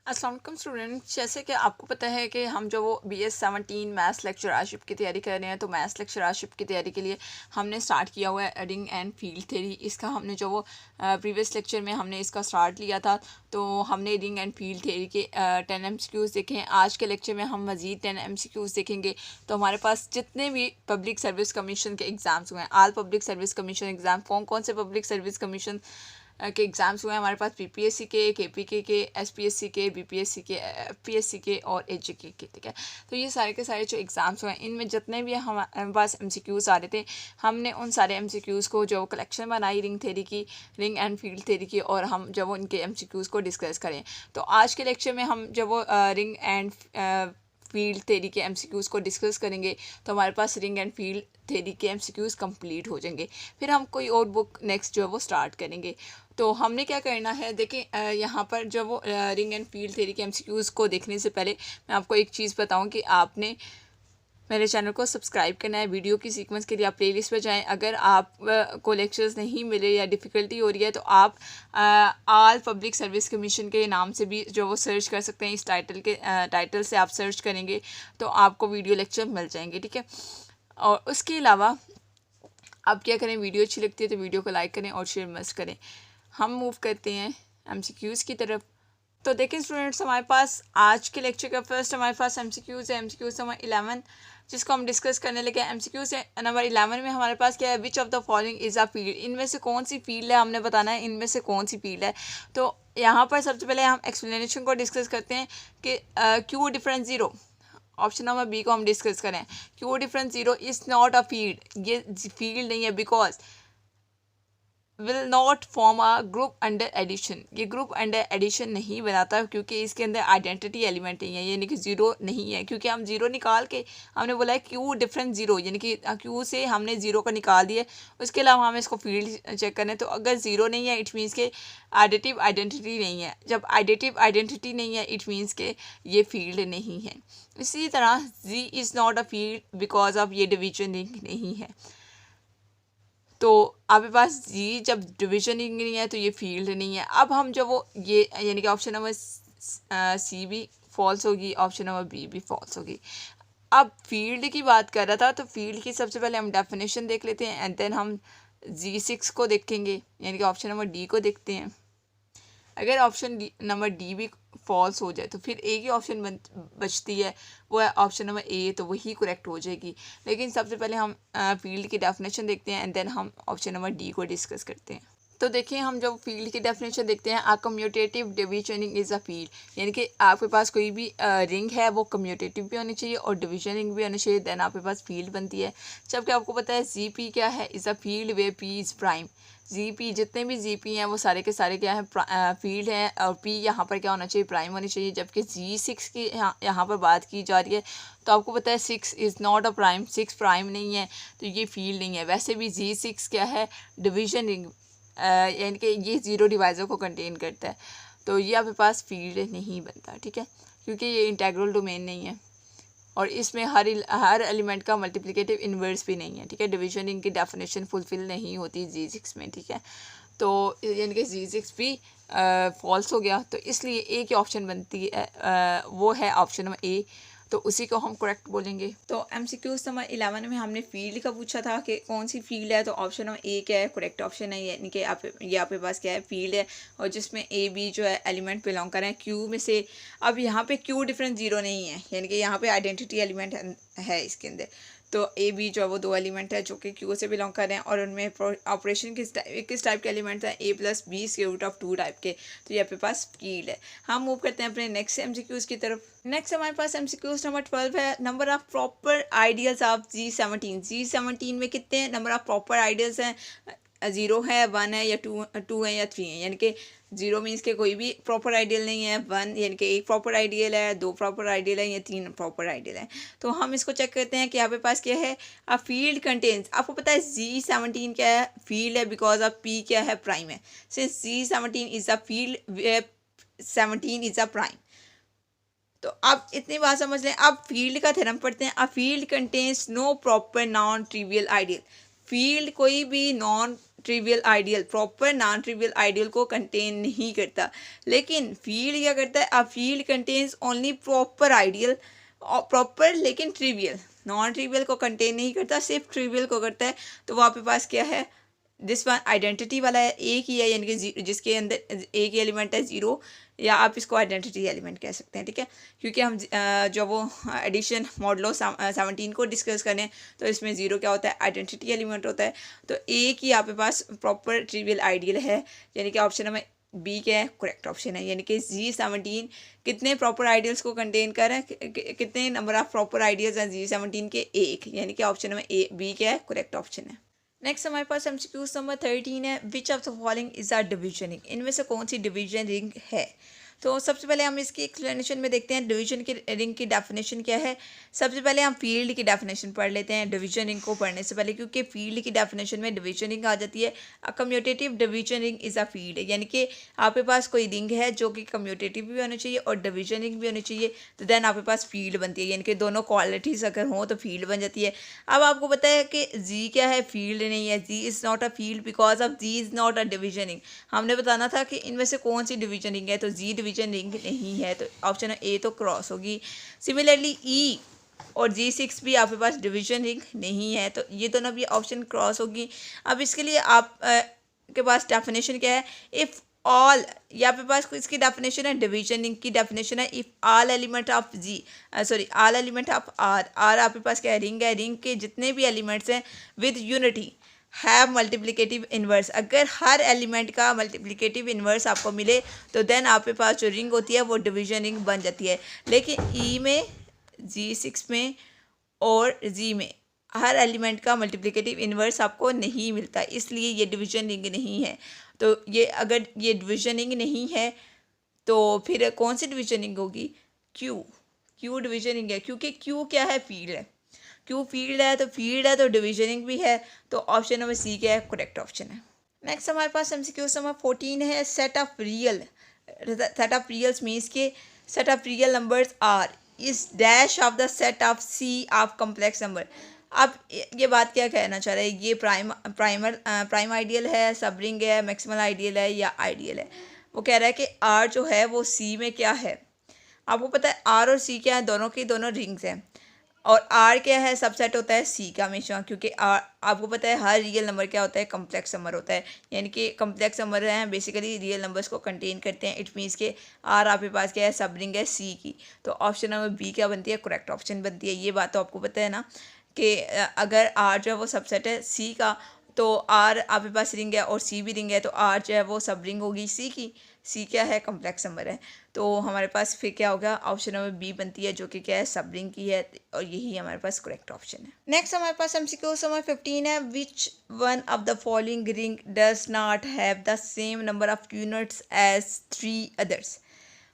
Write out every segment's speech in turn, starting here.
अस्सलाम वालेकुम स्टूडेंट। जैसे कि आपको पता है कि हम जो वो BS17 मैथ्स लेक्चरशिप की तैयारी कर रहे हैं, तो मैथ्स लेक्चरशिप की तैयारी के लिए हमने स्टार्ट किया हुआ है रिंग एंड फील्ड थ्योरी। इसका हमने जो वो प्रीवियस लेक्चर में हमने इसका स्टार्ट लिया था, तो हमने रिंग एंड फील्ड थ्योरी के 10 MCQs देखे हैं। आज के लेक्चर में हम मज़ीद 10 MCQs देखेंगे। तो हमारे पास जितने भी पब्लिक सर्विस कमीशन के एग्ज़ाम्स हुए हैं, all public service commission exam, कौन कौन से पब्लिक सर्विस कमीशन के एग्ज़ाम्स हुए हैं हमारे पास, PPSC के, KPK के, SPSC के, BPSC के, FPSC के और AJK के, ठीक है। तो ये सारे के सारे जो एग्ज़ाम्स हुए हैं, इनमें जितने भी हमारे पास MCQs आ रहे थे, हमने उन सारे MCQs को जो कलेक्शन बनाई रिंग थ्योरी की, रिंग एंड फील्ड थ्योरी की, और हम जब उनके MCQs को डिस्कस करें। तो आज के लेक्चर में हम जब वो रिंग एंड फील्ड थ्योरी के MCQs को डिस्कस करेंगे, तो हमारे पास रिंग एंड फील्ड थ्योरी के MCQs कंप्लीट हो जाएंगे। फिर हम कोई और बुक नेक्स्ट जो है वो स्टार्ट करेंगे। तो हमने क्या करना है, देखिए यहाँ पर जो वो रिंग एंड फील्ड थ्योरी के MCQs को देखने से पहले मैं आपको एक चीज़ बताऊँ कि आपने मेरे चैनल को सब्सक्राइब करना है। वीडियो की सीक्वेंस के लिए आप प्लेलिस्ट पे जाएं। अगर आप को लेक्चर्स नहीं मिले या डिफ़िकल्टी हो रही है, तो आप ऑल पब्लिक सर्विस कमीशन के नाम से भी जो वो सर्च कर सकते हैं। इस टाइटल से आप सर्च करेंगे तो आपको वीडियो लेक्चर मिल जाएंगे, ठीक है। और उसके अलावा आप क्या करें, वीडियो अच्छी लगती है तो वीडियो को लाइक करें और शेयर मस्ट करें। हम मूव करते हैं MCQs की तरफ। तो देखें स्टूडेंट्स, हमारे पास आज के लेक्चर का फर्स्ट हमारे पास MCQs है। MCQs नंबर 11 जिसको हम डिस्कस करने लगे। MCQs नंबर 11 में हमारे पास क्या है, विच of the following is a field. इनमें से कौन सी फील्ड है, हमने बताना है इनमें से कौन सी फील्ड है। तो यहाँ पर सबसे पहले हम एक्सप्लेनेशन को डिस्कस करते हैं कि Q difference zero, option number B को हम डिस्कस करें। Q difference zero is not a field, ये फील्ड नहीं है, because will not form a group under addition, ये ग्रुप अंडर एडिशन नहीं बनाता क्योंकि इसके अंदर आइडेंटिटी एलिमेंट नहीं है, यानी कि ज़ीरो नहीं है। क्योंकि हम ज़ीरो निकाल के हमने बोला है Q डिफरेंस ज़ीरो, यानी कि Q से हमने ज़ीरो को निकाल दिया। उसके अलावा हमें इसको फील्ड चेक करना है, तो अगर ज़ीरो नहीं है इट मीन्स के एडिटिव आइडेंटिटी नहीं है। जब एडिटिव आइडेंटिटी नहीं है इट मीन्स के ये फील्ड नहीं है। इसी तरह Z is not a field because of ये डिवीजन नहीं है। तो आपके पास जी जब डिविजनिंग नहीं है तो ये फील्ड नहीं है। अब हम जब वो ये यानी कि ऑप्शन नंबर C भी फॉल्स होगी, ऑप्शन नंबर बी भी फॉल्स होगी। अब फील्ड की बात कर रहा था, तो फील्ड की सबसे पहले हम डेफिनेशन देख लेते हैं एंड देन हम G6 को देखेंगे, यानी कि ऑप्शन नंबर डी को देखते हैं। अगर ऑप्शन नंबर डी भी फॉल्स हो जाए तो फिर एक ही ऑप्शन बचती है, वो है ऑप्शन नंबर ए, तो वही करेक्ट हो जाएगी। लेकिन सबसे पहले हम फील्ड की डेफिनेशन देखते हैं एंड देन हम ऑप्शन नंबर डी को डिस्कस करते हैं। तो देखिए, हम जब फील्ड की डेफिनेशन देखते हैं, कम्यूटेटिव डिविजनिंग इज़ अ फील्ड, यानी कि आपके पास कोई भी रिंग है वो कम्यूटेटिव भी होनी चाहिए और डिविजनिंग भी होनी चाहिए, देन आपके पास फील्ड बनती है। जबकि आपको पता है GP क्या है, is a field way P is prime. GP जितने भी GP हैं वो सारे के सारे क्या है, फील्ड हैं, और P यहाँ पर क्या होना चाहिए, प्राइम होनी चाहिए। जबकि G6 की यहाँ पर बात की जा रही है, तो आपको पता है 6 is not a prime, 6 prime नहीं है, तो ये फील्ड नहीं है। वैसे भी G6 क्या है, डिवीजन, यानी कि ये ज़ीरो डिवाइज़र को कंटेन करता है, तो ये आपके पास फील्ड नहीं बनता, ठीक है, क्योंकि ये इंटेग्रल डोमेन नहीं है और इसमें हर एलिमेंट का मल्टीप्लिकेटिव इन्वर्स भी नहीं है, ठीक है। डिविजनिंग की डेफिनेशन फुलफिल नहीं होती G6 में, ठीक है। तो यानी कि G6 भी फॉल्स हो गया, तो इसलिए एक ही ऑप्शन बनती है, वो है ऑप्शन नंबर ए, तो उसी को हम करेक्ट बोलेंगे। तो MCQs नंबर 11 में हमने फील्ड का पूछा था कि कौन सी फील्ड है, तो ऑप्शन नंबर ए क्या है, करेक्ट ऑप्शन है, यानी कि ये आपके पास क्या है, फील्ड है, और जिसमें ए बी जो है एलिमेंट बिलोंग कर रहे हैं Q में से। अब यहाँ पे Q डिफरेंस ज़ीरो नहीं है, यानी कि यहाँ पे आइडेंटिटी एलिमेंट है इसके अंदर। तो ए बी जो है वो दो एलिमेंट है जो कि Q से बिलोंग कर रहे हैं, और उनमें ऑपरेशन किस टाइप के एलिमेंट हैं, a plus B square root of 2 type के। तो ये आपके पास फील्ड है। हम मूव करते हैं अपने नेक्स्ट MCQs की तरफ। नेक्स्ट हमारे पास MCQs नंबर 12 है, number of proper ideals of G17 में कितने नंबर ऑफ प्रॉपर आइडियल्स हैं, 0 है, 1 है, या 2 है, या 3 है। यानी कि 0 मीन्स के कोई भी प्रॉपर आइडियल नहीं है, 1 यानी कि एक प्रॉपर आइडियल है, 2 प्रॉपर आइडियल है, या 3 प्रॉपर आइडियल है। तो हम इसको चेक करते हैं कि यहाँ पे पास क्या है, अ फील्ड कंटेन्स। आपको पता है G17 क्या है, फील्ड है, बिकॉज ऑफ P क्या है, प्राइम है। Since G17 is a field, 17 is a prime. तो अब इतनी बात समझ लें। अब फील्ड का थ्योरम पढ़ते हैं। A field contains no proper non trivial ideal. Field कोई भी non trivial ideal, proper non trivial ideal को कंटेन नहीं करता, लेकिन फील्ड क्या करता है, a field contains only proper ideal, proper लेकिन ट्रिवियल, नॉन ट्रिवियल को कंटेन नहीं करता, सिर्फ ट्रिवियल को करता है। तो वहाँ पे पास क्या है, दिस वन आइडेंटिटी वाला है, एक ही है, यानी कि जिसके अंदर एक ही एलिमेंट है ज़ीरो, या आप इसको आइडेंटिटी एलिमेंट कह सकते हैं, ठीक है। क्योंकि हम जो वो एडिशन मॉडलो 17 को डिस्कस करें तो इसमें ज़ीरो क्या होता है, आइडेंटिटी एलिमेंट होता है। तो एक ही आपके पास प्रॉपर ट्रिवियल आइडियल है, यानी कि ऑप्शन नंबर बी क्या है, करेक्ट ऑप्शन है। यानी कि G17 कितने प्रॉपर आइडियल्स को कंटेन कर रहा है, कितने नंबर ऑफ प्रॉपर आइडियल्स हैं G17 के, एक, यानी कि ऑप्शन नंबर ए बी क्या है, करेक्ट ऑप्शन है। नेक्स्ट हमारे पास एमसीक्यूज नंबर 13 है, विच of the following is a division ring, इनमें से कौन सी डिवीजन रिंग है। तो सबसे पहले हम इसकी एक्सप्लेनेशन में देखते हैं डिवीजन की रिंग की डेफिनेशन क्या है। सबसे पहले हम फील्ड की डेफिनेशन पढ़ लेते हैं डिवीजन रिंग को पढ़ने से पहले, क्योंकि फील्ड की डेफिनेशन में डिवीजन रिंग आ जाती है। A commutative division ring is a field, यानी कि आपके पास कोई रिंग है जो कि कम्यूटेटिव भी होनी चाहिए और डिवीजन रिंग भी होनी चाहिए, तो देन आपके पास फील्ड बनती है, यानी कि दोनों क्वालिटीज़ अगर हों तो फील्ड बन जाती है। अब आपको पता है कि जी क्या है, फील्ड नहीं है, G is not a field because of G is not a division ring. हमने बताना था कि इनमें से कौन सी डिवीजन रिंग है, तो जी डिवीजन रिंग नहीं है, तो ऑप्शन ए तो क्रॉस होगी। सिमिलरली ई और G6 भी आपके पास डिवीजन रिंग नहीं है, तो ये दोनों भी ऑप्शन क्रॉस होगी। अब इसके लिए आप के पास डेफिनेशन क्या है, इफ़ ऑल, यहाँ पे पास इसकी डेफिनेशन है, डिवीजन रिंग की डेफिनेशन है, if all element of G, sorry all element of R, R आपके पास क्या है, रिंग है, रिंग के जितने भी एलिमेंट्स हैं with unity have multiplicative inverse, अगर हर एलिमेंट का मल्टीप्लिकेटिव इन्वर्स आपको मिले तो देन आपके पास जो रिंग होती है वो डिवीजन रिंग बन जाती है। लेकिन ई में, G6 में और जी में हर एलिमेंट का मल्टीप्लिकेटिव इन्वर्स आपको नहीं मिलता, इसलिए ये डिवीजन रिंग नहीं है। तो ये अगर ये डिवीजन रिंग नहीं है तो फिर कौन सी डिवीजन रिंग होगी, क्यू, क्यू डिवीजन रिंग है, क्योंकि क्यू क्या है, फील्ड है, क्यू फील्ड है, तो फील्ड है तो डिवीजन रिंग भी है, तो ऑप्शन नंबर सी क्या है, करेक्ट ऑप्शन है। नेक्स्ट हमारे पास एमसीक्यू नंबर 14 है, set of real, set of reals means के set of real numbers R is dash of the set of C of complex number. अब ये बात क्या कहना चाह रहे हैं, ये प्राइम आइडियल है, सब रिंग है, मैक्सिमल आइडियल है या आइडियल है। वो कह रहा है कि आर जो है वो सी में क्या है। आपको पता है आर और सी क्या है, दोनों की दोनों रिंग्स हैं, और आर क्या है, सबसेट होता है सी का हमेशा, क्योंकि आर आपको पता है हर रियल नंबर क्या होता है, कम्प्लेक्स नंबर होता है, यानी कि कम्प्लेक्स नंबर हैं बेसिकली रियल नंबर्स को कंटेन करते हैं। इट मीन्स के आर आपके पास क्या है, सब रिंग है सी की, तो ऑप्शन नंबर बी क्या बनती है, करेक्ट ऑप्शन बनती है। ये बात तो आपको पता है ना कि अगर आर जो है वो सबसेट है सी का, तो आर आपके पास रिंग है और सी भी रिंग है, तो आर जो है वो सब रिंग होगी सी की, सी क्या है, कम्प्लेक्स नंबर है, तो हमारे पास फिर क्या होगा, ऑप्शन नंबर बी बनती है, जो कि क्या है, सब रिंग की है, और यही हमारे पास करेक्ट ऑप्शन है। नेक्स्ट हमारे पास एमसीक्यू नंबर 15 है, which one of the following ring does not have the same number of units as 3 others.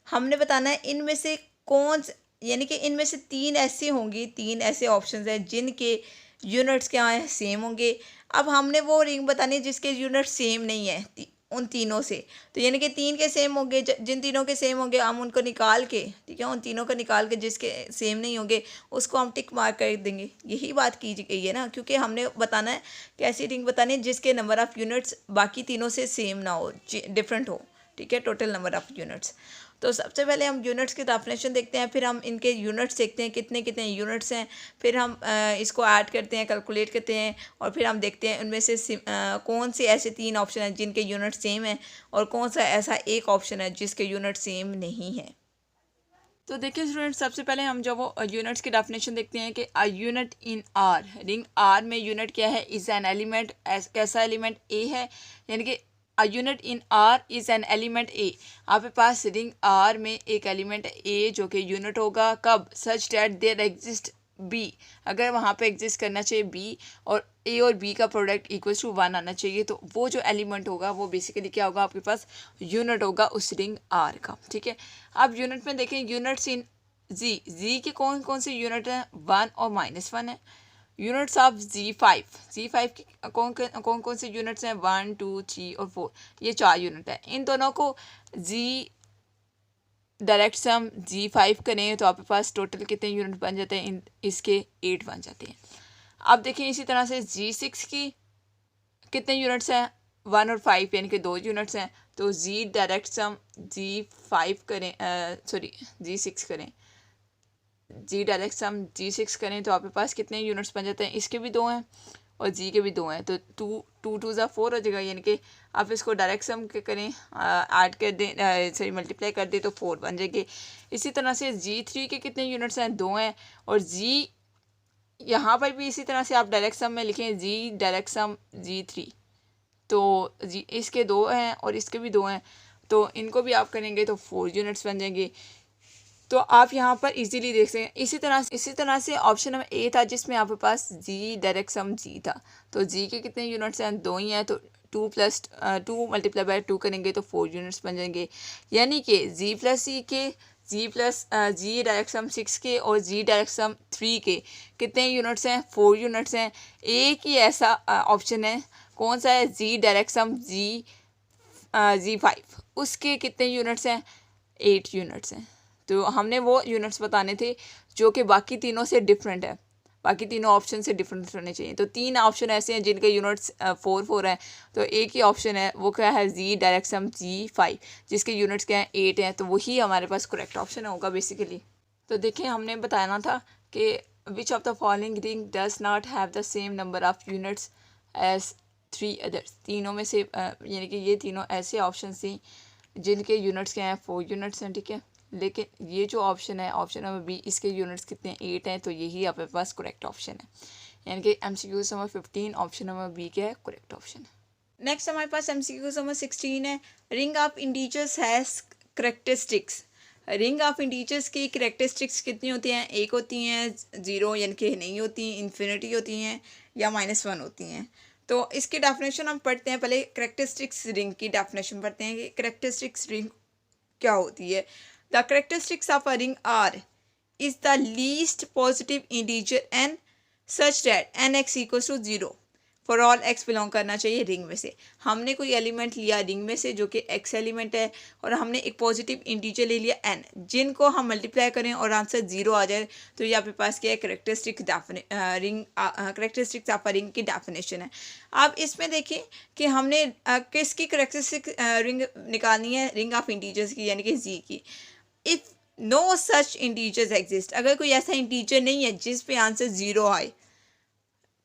हमने बताना है इनमें से कौन, यानी कि इनमें से तीन ऐसे होंगी, तीन ऐसे ऑप्शन हैं जिनके यूनिट्स क्या हैं, सेम होंगे। अब हमने वो रिंग बतानी है जिसके यूनिट सेम नहीं है उन तीनों से, तो यानी कि तीन के सेम होंगे, जिन तीनों के सेम होंगे हम उनको निकाल के, ठीक है, उन तीनों को निकाल के जिसके सेम नहीं होंगे उसको हम टिक मार्क कर देंगे। यही बात की गई है ना, क्योंकि हमने बताना है कैसी रिंग बतानी है जिसके नंबर ऑफ़ यूनिट्स बाकी तीनों से सेम ना हो, डिफरेंट हो, ठीक है, टोटल नंबर ऑफ़ यूनिट्स। तो सबसे पहले हम यूनिट्स की डेफिनेशन देखते हैं, फिर हम इनके यूनिट्स देखते हैं कितने कितने यूनिट्स हैं, फिर हम इसको ऐड करते हैं, कैलकुलेट करते हैं, और फिर हम देखते हैं उनमें से कौन से ऐसे तीन ऑप्शन हैं जिनके यूनिट सेम हैं और कौन सा ऐसा एक ऑप्शन है जिसके यूनिट सेम नहीं है। तो देखिए स्टूडेंट, सबसे पहले हम जब वो यूनिट्स की डेफिनेशन देखते हैं कि a unit in R, ring R में यूनिट क्या है, इज़ एन एलिमेंट, कैसा एलिमेंट, ए है, यानी कि a unit in R is an element a. आपके पास रिंग आर में एक एलिमेंट ए जो कि यूनिट होगा, कब, such that there exist B, अगर वहाँ पे एग्जिस्ट करना चाहिए बी, और ए और बी का प्रोडक्ट इक्वल टू 1 आना चाहिए, तो वो जो एलिमेंट होगा वो बेसिकली क्या होगा, आपके पास यूनिट होगा उस रिंग आर का, ठीक है। अब यूनिट में देखें, यूनिट्स इन जी, जी के कौन कौन से यूनिट हैं, 1 और -1 है। यूनिट्स ऑफ जी फाइव की कौन कौन से यूनिट्स हैं, 1 2 3 और 4, ये 4 यूनिट है। इन दोनों को जी डायरेक्ट से हम G5 करें तो आपके पास टोटल कितने यूनिट बन जाते हैं, इसके 8 बन जाते हैं। अब देखिए इसी तरह से G6 की कितने यूनिट्स हैं 1 और 5 यानी कि 2 यूनिट्स हैं। तो जी डायरेक्ट सम G5 करें, सॉरी G6 करें, जी डायरेक्ट सम G6 करें तो आपके पास कितने यूनिट्स बन जाते हैं, इसके भी 2 हैं और जी के भी 2 हैं, तो 2 हो जाएगा, यानी कि आप इसको डायरेक्ट सम के करें, ऐड कर दें, सॉरी मल्टीप्लाई कर दें तो 4 बन जाएंगे। इसी तरह से G3 के कितने यूनिट्स हैं, 2 हैं, और जी यहाँ पर भी इसी तरह से आप डायरेक्ट सम में लिखें जी डायरेक्ट सम G3, तो जी इसके 2 हैं और इसके भी 2 हैं, तो इनको भी आप करेंगे तो 4 यूनिट्स बन जाएंगे। तो आप यहाँ पर इजीली देख सकते हैं। इसी तरह से ऑप्शन नंबर ए था जिसमें आपके पास जी डायरेक्ट सम जी था, तो जी के कितने यूनिट्स हैं, 2 ही हैं, तो 2 मल्टीप्लाई बाय 2 करेंगे तो 4 यूनिट्स बन जाएंगे। यानी कि जी प्लस सी के, जी डायरेक्ट सम 6 के और जी डायरेक्ट सम 3 के कितने यूनिट्स हैं, 4 यूनिट्स हैं। एक ही ऐसा ऑप्शन है, कौन सा है, जी डायरेक्ट सम G5, उसके कितने यूनिट्स हैं, 8 यूनिट्स हैं। तो हमने वो यूनिट्स बताने थे जो कि बाकी तीनों से डिफरेंट है, बाकी तीनों ऑप्शन से डिफरेंट होने चाहिए। तो 3 ऑप्शन ऐसे हैं जिनके यूनिट्स 4 हैं, तो एक ही ऑप्शन है वो क्या है, जी डायरेक्ट सम G5, जिसके यूनिट्स क्या हैं, 8 हैं, तो वही हमारे पास करेक्ट ऑप्शन होगा बेसिकली। तो देखिए हमने बताना था कि which of the following ring does not have the same number of units as 3 others. तीनों में से यानी कि ये तीनों ऐसे ऑप्शन थी जिनके यूनिट्स क्या हैं, 4 यूनिट्स हैं, ठीक है। लेकिन ये जो ऑप्शन है, ऑप्शन नंबर बी, इसके यूनिट्स कितने हैं, 8 हैं, तो यही आपके पास करेक्ट ऑप्शन है। यानी कि MCQ number 15 option number B क्या है, करेक्ट ऑप्शन है। नेक्स्ट हमारे पास MCQ नंबर 16 है, ring of integers has characteristics. Ring of integers की करेक्टरिस्टिक्स कितनी होती हैं, 1 होती हैं, 0 यानी कि नहीं होती, इन्फिनिटी होती हैं, या -1 होती हैं। तो इसकी डेफिनेशन हम पढ़ते हैं, पहले करेक्टरिस्टिक्स रिंग की डेफिनेशन पढ़ते हैं कि करेक्टरिस्टिक्स रिंग क्या होती है। The characteristics of a ring R is the least positive integer n such that nx equals to 0 for all x belong करना चाहिए रिंग में से। हमने कोई एलिमेंट लिया रिंग में से जो कि x एलिमेंट है, और हमने एक पॉजिटिव इंटीजर ले लिया n, जिनको हम मल्टीप्लाई करें और आंसर 0 आ जाए, तो ये आपके पास क्या है, करेक्टरिस्टिक्स ऑफ रिंग की डेफिनेशन है। आप इसमें देखिए कि हमने किसकी करेक्टरिस्टिक रिंग निकालनी है, रिंग ऑफ इंटीजर्स की, यानी कि जी की। If no such integers exist, अगर कोई ऐसा इंटीजर नहीं है जिस पे आंसर 0 आए,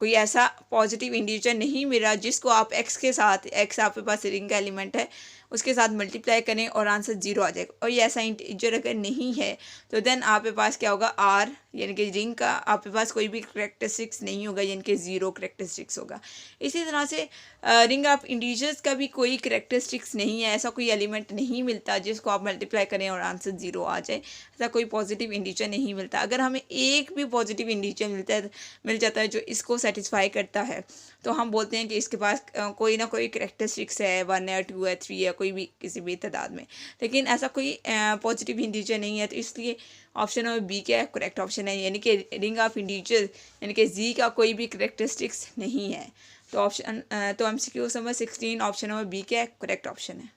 कोई ऐसा पॉजिटिव इंटीजर नहीं मिला जिसको आप x के साथ, x आपके पास रिंग का एलिमेंट है, उसके साथ मल्टीप्लाई करें और आंसर 0 आ जाएगा, और ये ऐसा इंटीजर अगर नहीं है तो देन आपके पास क्या होगा, R यानी कि रिंग का आपके पास कोई भी करेक्टरिस्टिक्स नहीं होगा, यानी कि 0 करेक्टरिस्टिक्स होगा। इसी तरह से रिंग ऑफ इंटीजर्स का भी कोई करेक्टरिस्टिक्स नहीं है, ऐसा कोई एलिमेंट नहीं मिलता जिसको आप मल्टीप्लाई करें और आंसर 0 आ जाए, ऐसा कोई पॉजिटिव इंटीजर नहीं मिलता। अगर हमें एक भी पॉजिटिव इंटीजर मिल जाता है जो इसको सेटिस्फाई करता है, तो हम बोलते हैं कि इसके पास कोई ना कोई करेक्टरिस्टिक्स है, 1 है, 2 है, 3 है, कोई भी किसी भी तादाद में। लेकिन ऐसा कोई पॉजिटिव इंटीजर नहीं है, तो इसलिए ऑप्शन नंबर बी क्या है, करेक्ट ऑप्शन है। यानी कि रिंग ऑफ इंटीजर यानी कि जी का कोई भी करेक्टरिस्टिक्स नहीं है। तो MCQ number 16 option number B क्या है, करेक्ट ऑप्शन है।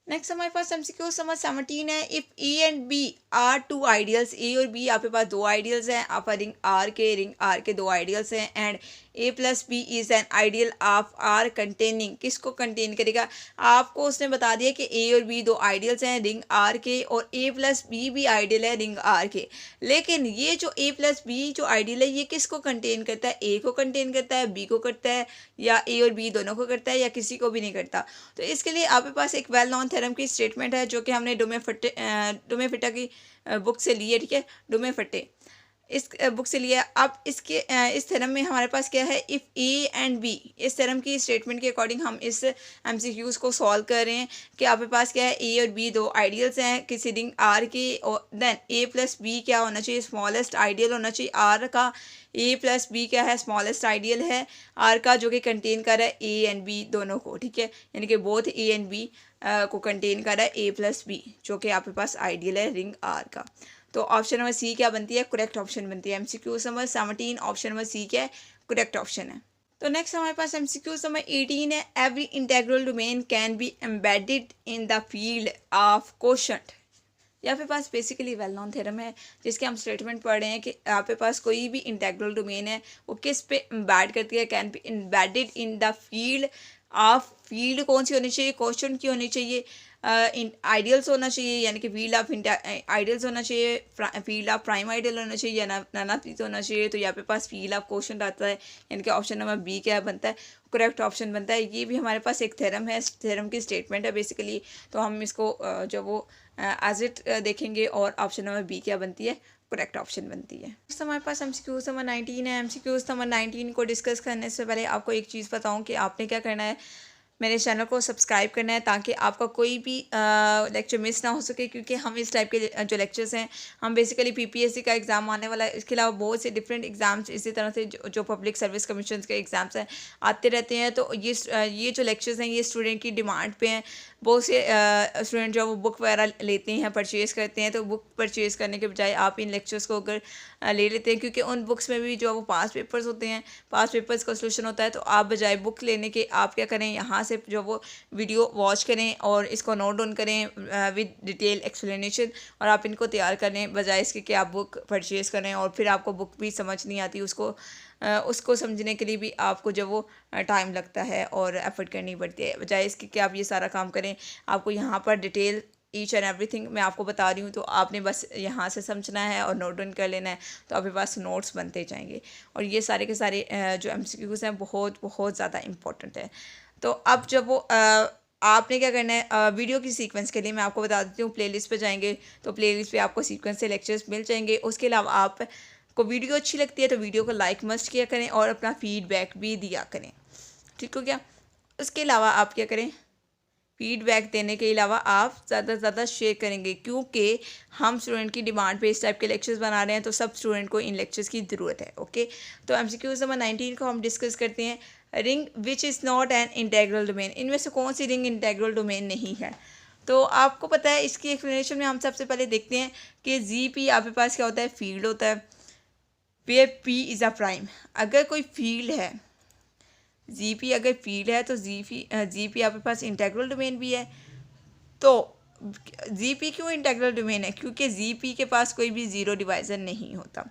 नेक्स्ट हमारे पास MCQ नंबर 17 है, if A and B are 2 ideals, A और बी आपके पास 2 आइडियल्स हैं, आप रिंग आर के 2 आइडियल्स हैं, and A plus B is an ideal of R containing, किसको कंटेन करेगा, आपको उसने बता दिया कि ए और बी 2 आइडियल्स हैं रिंग आर के, और ए प्लस बी भी आइडियल है रिंग आर के। लेकिन ये जो ए प्लस बी जो आइडियल है, ये किसको कंटेन करता है, ए को कंटेन करता है, बी को करता है, या ए और बी दोनों को करता है, या किसी को भी नहीं करता। तो इसके लिए आपके पास एक वेल नॉन थ्योरम की स्टेटमेंट है जो कि हमने डोमेफिटा की बुक से ली है, ठीक है, डोमेफिटे इस बुक से लिया। अब इसके इस थ्योरम में हमारे पास क्या है, इफ़ ए एंड बी, इस थ्योरम की स्टेटमेंट के अकॉर्डिंग हम इस MCQs को सॉल्व कर रहे हैं कि आपके पास क्या है, ए और बी 2 आइडियल्स हैं किसी रिंग आर के, और देन ए प्लस बी क्या होना चाहिए, स्मॉलेस्ट आइडियल होना चाहिए आर का। ए प्लस बी क्या है, स्मॉलेस्ट आइडियल है आर का, जो कि कंटेन कर रहा है ए एंड बी दोनों को, ठीक है, यानी कि बोथ ए एंड बी को कंटेन कर रहा है ए प्लस बी, जो कि आपके पास आइडियल है रिंग आर का। तो ऑप्शन नंबर सी क्या बनती है, करेक्ट ऑप्शन बनती है। MCQ number 17 option number C क्या है, करेक्ट ऑप्शन है। तो नेक्स्ट हमारे पास MCQ नंबर 18 है, every integral domain can be embedded in the field of quotient, यहाँ पे पास बेसिकली वेल नोन थ्योरम है जिसके हम स्टेटमेंट पढ़ रहे हैं कि यहाँ पे पास कोई भी इंटेग्रल डोमेन है वो किस पे इम्बेड करती है, can be embedded in the field of, field कौन सी होनी चाहिए, क्वेश्चन की होनी चाहिए, आइडियल्स होना चाहिए यानी कि फील्ड ऑफ आइडियल्स होना चाहिए, फील्ड ऑफ प्राइम आइडियल होना चाहिए या नानाफीज होना चाहिए। तो यहाँ पे पास फील्ड ऑफ क्वेश्चन आता है यानी कि ऑप्शन नंबर बी क्या बनता है, करेक्ट ऑप्शन बनता है। ये भी हमारे पास एक थ्योरम है, थ्योरम की स्टेटमेंट है बेसिकली। तो हम इसको जो वो एज इट देखेंगे और ऑप्शन नंबर बी क्या बनती है, करेक्ट ऑप्शन बनती है। तो हमारे पास MCQs नंबर 19 है। MCQs नंबर 19 को डिस्कस करने से पहले आपको एक चीज़ बताऊं कि आपने क्या करना है, मेरे चैनल को सब्सक्राइब करना है ताकि आपका कोई भी लेक्चर मिस ना हो सके, क्योंकि हम इस टाइप के जो लेक्चर्स हैं, हम बेसिकली PPSC का एग्ज़ाम आने वाला है, इसके अलावा बहुत से डिफरेंट एग्ज़ाम्स इसी तरह से जो पब्लिक सर्विस कमीशन के एग्ज़ाम्स हैं आते रहते हैं। तो ये जो लेक्चर्स हैं ये स्टूडेंट की डिमांड पे हैं। बहुत से स्टूडेंट जो वो बुक वगैरह लेते हैं, परचेज़ करते हैं, तो बुक परचेज़ करने के बजाय आप इन लेक्चर्स को अगर ले लेते हैं, क्योंकि उन बुक्स में भी जो वो पास पेपर्स होते हैं, पास पेपर्स का सोल्यूशन होता है। तो आप बजाय बुक लेने के आप क्या करें, यहाँ से जो वो वीडियो वॉच करें और इसको नोट डाउन करें विद डिटेल एक्सप्लेनेशन, और आप इनको तैयार करें बजाय इसके कि आप बुक परचेज़ करें और फिर आपको बुक भी समझ नहीं आती, उसको समझने के लिए भी आपको जो वो टाइम लगता है और एफर्ट करनी पड़ती है। बजाय इसके कि आप ये सारा काम करें, आपको यहाँ पर डिटेल ईच एंड एवरीथिंग मैं आपको बता रही हूँ, तो आपने बस यहाँ से समझना है और नोट डाउन कर लेना है, तो आपके पास नोट्स बनते जाएंगे। और ये सारे के सारे जो MCQs हैं बहुत बहुत ज़्यादा इंपॉर्टेंट है। तो अब जब वो आपने क्या करना है, वीडियो की सीक्वेंस के लिए मैं आपको बता देती हूँ, प्लेलिस्ट पे जाएंगे तो प्लेलिस्ट पे आपको सीक्वेंस से लेक्चर्स मिल जाएंगे। उसके अलावा आपको वीडियो अच्छी लगती है तो वीडियो को लाइक मस्ट किया करें और अपना फीडबैक भी दिया करें, ठीक हो गया। उसके अलावा आप क्या करें, फीडबैक देने के अलावा आप ज़्यादा से ज़्यादा शेयर करेंगे, क्योंकि हम स्टूडेंट की डिमांड पे इस टाइप के लेक्चर्स बना रहे हैं, तो सब स्टूडेंट को इन लेक्चर्स की ज़रूरत है। ओके, तो MCQs नंबर 19 को हम डिस्कस करते हैं। Ring which is not an integral domain, इनमें से कौन सी रिंग इंटेग्रल डोमेन नहीं है। तो आपको पता है, इसकी एक्सप्लेनेशन में हम सबसे पहले देखते हैं कि GP आपके पास क्या होता है, फील्ड होता है, where P is a prime. अगर कोई फील्ड है, GP अगर फील्ड है तो GP आपके पास इंटेग्रल डोमेन भी है। तो GP क्यों इंटेग्रल डोमेन है, क्योंकि GP के पास कोई भी ज़ीरो डिवाइज़र नहीं होता।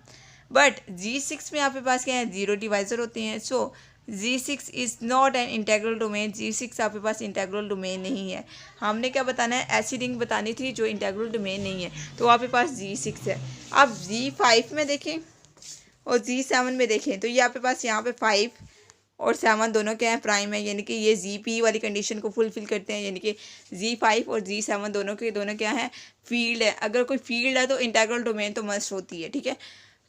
बट G6 में आपके पास क्या है, ज़ीरो डिवाइज़र होते हैं। सो G6 is not an integral domain. G6 आपके पास इंटेग्रल डोमेन नहीं है। हमने क्या बताना है, ऐसी रिंग बतानी थी जो इंटेग्रल डोमेन नहीं है, तो आपके पास G6 है। आप G5 में देखें और G7 में देखें, तो ये आपके पास यहाँ पे 5 और 7 दोनों क्या है, प्राइम है, यानी कि ये GP वाली कंडीशन को फुलफिल करते हैं, यानी कि G5 और G7 दोनों के दोनों क्या है, फील्ड है। अगर कोई फील्ड है तो इंटेग्रल डोमेन तो मस्ट होती है, ठीक है।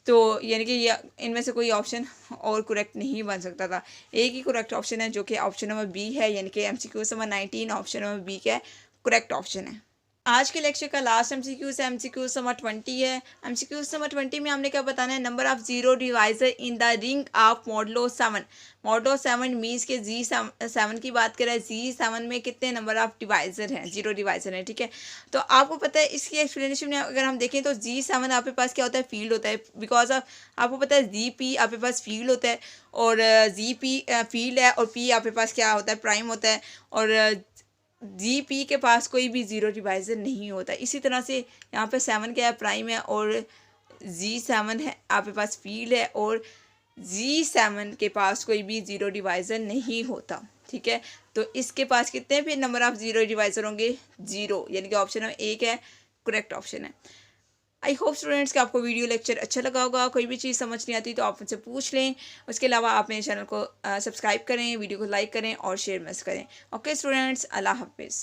तो यानी कि ये इनमें से कोई ऑप्शन और करेक्ट नहीं बन सकता था, एक ही करेक्ट ऑप्शन है जो कि ऑप्शन नंबर बी है, यानी कि MCQ number 19 option number B क्या है, करेक्ट ऑप्शन है। आज के लेक्चर का लास्ट MCQ है, MCQ नंबर 20 है। MCQ नंबर 20 में हमने क्या बताना है, number of zero divisor in the ring of modulo 7। Modulo 7 means के G7 की बात करें, G7 में कितने नंबर ऑफ डिवाइजर हैं, जीरो डिवाइजर हैं, ठीक है। तो आपको पता है इसकी एक्सप्लेनेशन में अगर हम देखें तो G7 आपके पास क्या होता है, फील्ड होता है, बिकॉज ऑफ आपको पता है GP आपके पास फील्ड होता है और GP फील्ड है और P आपके पास क्या होता है, प्राइम होता है, और GP के पास कोई भी ज़ीरो डिवाइज़र नहीं होता। इसी तरह से यहाँ पे 7 क्या है, प्राइम है, और G7 है आपके पास फील्ड है, और G7 के पास कोई भी ज़ीरो डिवाइज़र नहीं होता, ठीक है। तो इसके पास कितने फिर नंबर ऑफ ज़ीरो डिवाइज़र होंगे, 0, यानी कि ऑप्शन नंबर 1 है, करेक्ट ऑप्शन है। आई होप स्टूडेंट्स कि आपको वीडियो लेक्चर अच्छा लगा होगा। कोई भी चीज़ समझ नहीं आती तो आप मुझसे पूछ लें। उसके अलावा आप मेरे चैनल को सब्सक्राइब करें, वीडियो को लाइक करें और शेयर मत करें। ओके स्टूडेंट्स, अल्लाह हाफिज़।